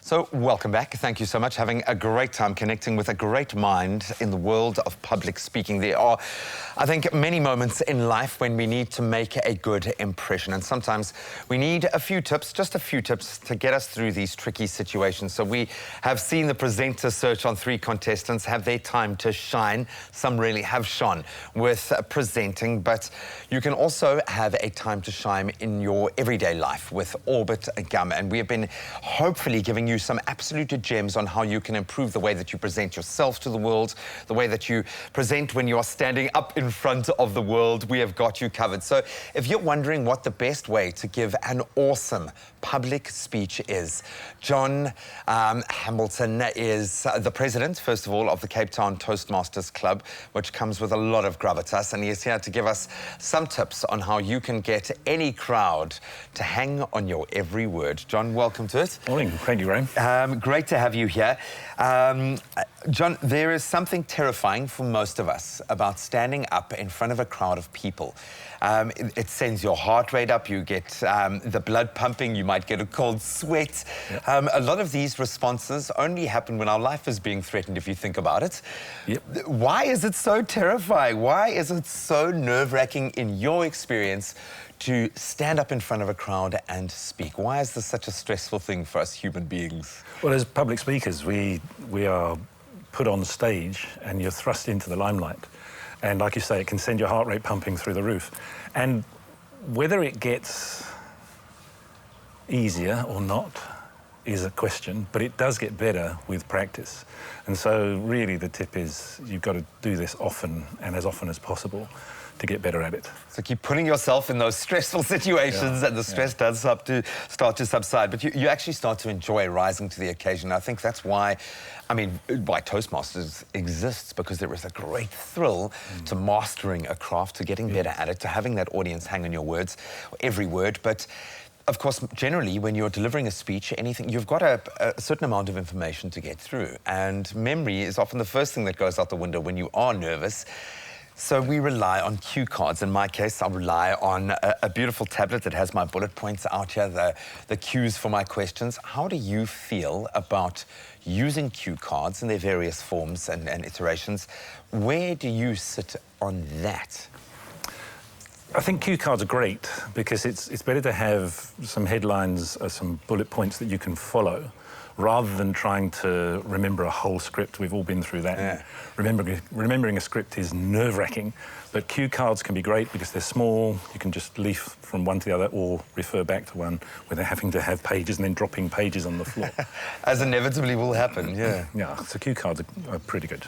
So, welcome back. Thank you so much. Having a great time connecting with a great mind in the world of public speaking. There are, I think, many moments in life when we need to make a good impression. And sometimes we need a few tips, just a few tips, to get us through these tricky situations. So we have seen the presenter search on 3 contestants have their time to shine. Some really have shone with presenting, but you can also have a time to shine in your everyday life with Orbit Gum. And we have been hopefully giving you some absolute gems on how you can improve the way that you present yourself to the world, the way that you present when you are standing up in front of the world. We have got you covered. So if you're wondering what the best way to give an awesome public speech is, John Hamilton is the president, first of all, of the Cape Town Toastmasters Club, which comes with a lot of gravitas, and he is here to give us some tips on how you can get any crowd to hang on your every word. John, welcome to it. Morning. Thank you, Graham. Great to have you here. John, there is something terrifying for most of us about standing up in front of a crowd of people. It sends your heart rate up, you get the blood pumping, you might get a cold sweat. Yep. A lot of these responses only happen when our life is being threatened, if you think about it. Yep. Why is it so terrifying? Why is it so nerve-wracking in your experience to stand up in front of a crowd and speak? Why is this such a stressful thing for us human beings? Well, as public speakers, we are put on stage and you're thrust into the limelight. And like you say, it can send your heart rate pumping through the roof. And whether it gets easier or not is a question, but it does get better with practice. And so really the tip is you've got to do this often and as often as possible to get better at it. So keep putting yourself in those stressful situations, and the stress does start to subside, but you actually start to enjoy rising to the occasion. I think that's why, why Toastmasters exists, because there is a great thrill to mastering a craft, to getting better at it, to having that audience hang on your words, every word. But of course, generally, when you're delivering a speech, anything, you've got a certain amount of information to get through, and memory is often the first thing that goes out the window when you are nervous. So we rely on cue cards. In my case, I rely on a beautiful tablet that has my bullet points out here, the cues for my questions. How do you feel about using cue cards in their various forms and iterations? Where do you sit on that? I think cue cards are great because it's better to have some headlines or some bullet points that you can follow, rather than trying to remember a whole script. We've all been through that. Yeah. Remembering a script is nerve-wracking, but cue cards can be great because they're small. You can just leaf from one to the other or refer back to one without having to have pages and then dropping pages on the floor. As inevitably will happen, yeah. Yeah, so cue cards are pretty good.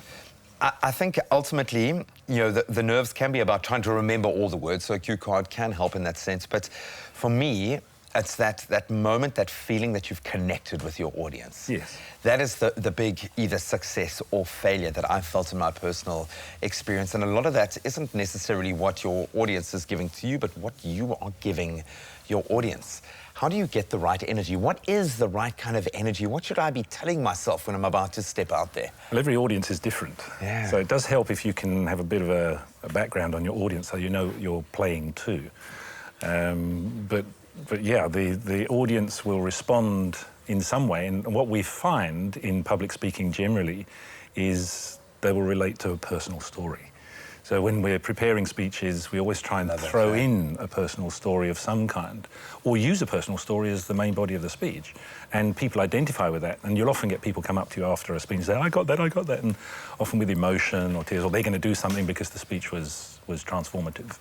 I think ultimately, the nerves can be about trying to remember all the words, so a cue card can help in that sense. But for me, it's that moment, that feeling that you've connected with your audience. Yes. That is the big either success or failure that I've felt in my personal experience. And a lot of that isn't necessarily what your audience is giving to you, but what you are giving your audience. How do you get the right energy? What is the right kind of energy? What should I be telling myself when I'm about to step out there? Well, every audience is different. Yeah. So it does help if you can have a bit of a background on your audience so you know what you're playing to. But yeah, the audience will respond in some way, and what we find in public speaking generally is they will relate to a personal story. So when we're preparing speeches, we always try and throw in a personal story of some kind, or use a personal story as the main body of the speech, and people identify with that. And you'll often get people come up to you after a speech and say, I got that, and often with emotion or tears, or they're going to do something because the speech was transformative.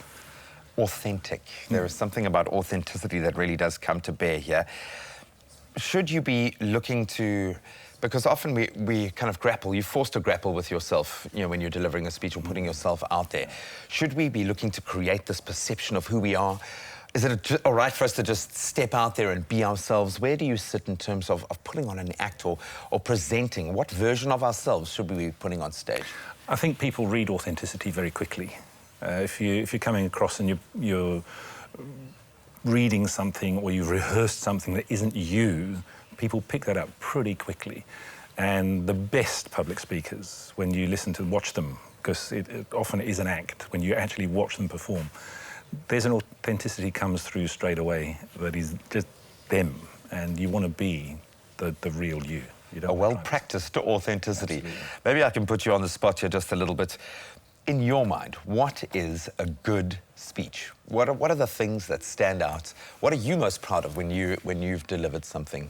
Authentic. There is something about authenticity that really does come to bear here. Should you be looking to, because often we kind of grapple, you're forced to grapple with yourself, when you're delivering a speech or putting yourself out there. Should we be looking to create this perception of who we are? Is it all right for us to just step out there and be ourselves? Where do you sit in terms of putting on an act or presenting? What version of ourselves should we be putting on stage? I think people read authenticity very quickly. If you're coming across and you're reading something or you've rehearsed something that isn't you, people pick that up pretty quickly. And the best public speakers, when you watch them, because it often is an act, when you actually watch them perform, there's an authenticity comes through straight away that is just them, and you want to be the real you. You A don't well-practiced authenticity. Absolutely. Maybe I can put you on the spot here just a little bit. In your mind, what is a good speech? What are the things that stand out? What are you most proud of when you've delivered something?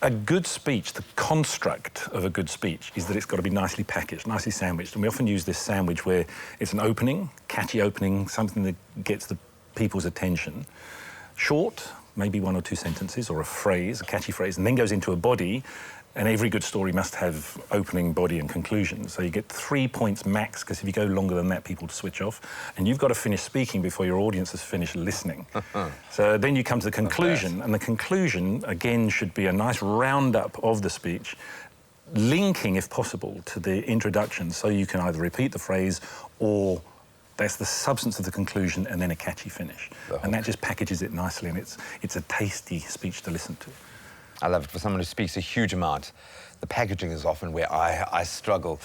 A good speech, the construct of a good speech is that it's got to be nicely packaged, nicely sandwiched. And we often use this sandwich where it's an opening, catchy opening, something that gets the people's attention. Short, maybe 1 or 2 sentences or a phrase, a catchy phrase, and then goes into a body. And every good story must have opening, body and conclusion. So you get 3 points max, because if you go longer than that, people switch off. And you've got to finish speaking before your audience has finished listening. So then you come to the conclusion, and the conclusion, again, should be a nice roundup of the speech, linking, if possible, to the introduction, so you can either repeat the phrase or that's the substance of the conclusion and then a catchy finish. And that just packages it nicely, and it's a tasty speech to listen to. I love it. For someone who speaks a huge amount, the packaging is often where I struggle.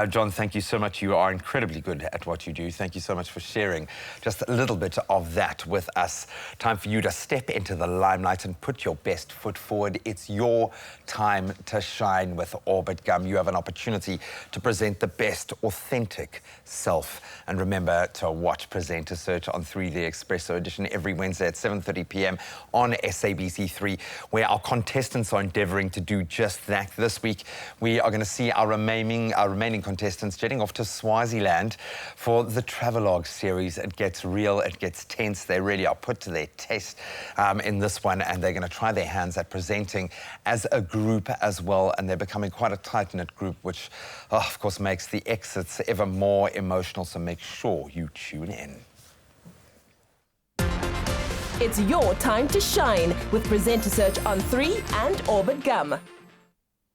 John, thank you so much. You are incredibly good at what you do. Thank you so much for sharing just a little bit of that with us. Time for you to step into the limelight and put your best foot forward. It's your time to shine with Orbit Gum. You have an opportunity to present the best authentic self. And remember to watch Presenter Search on 3, the Expresso edition, every Wednesday at 7:30 p.m. on SABC3, where our contestants are endeavouring to do just that. This week, we are going to see our remaining contestants jetting off to Swaziland for the Travelogue series. It gets real, it gets tense. They really are put to their test in this one, and they're going to try their hands at presenting as a group as well, and they're becoming quite a tight-knit group, which, of course, makes the exits ever more emotional, so make sure you tune in. It's your time to shine with Presenter Search on 3 and Orbit Gum.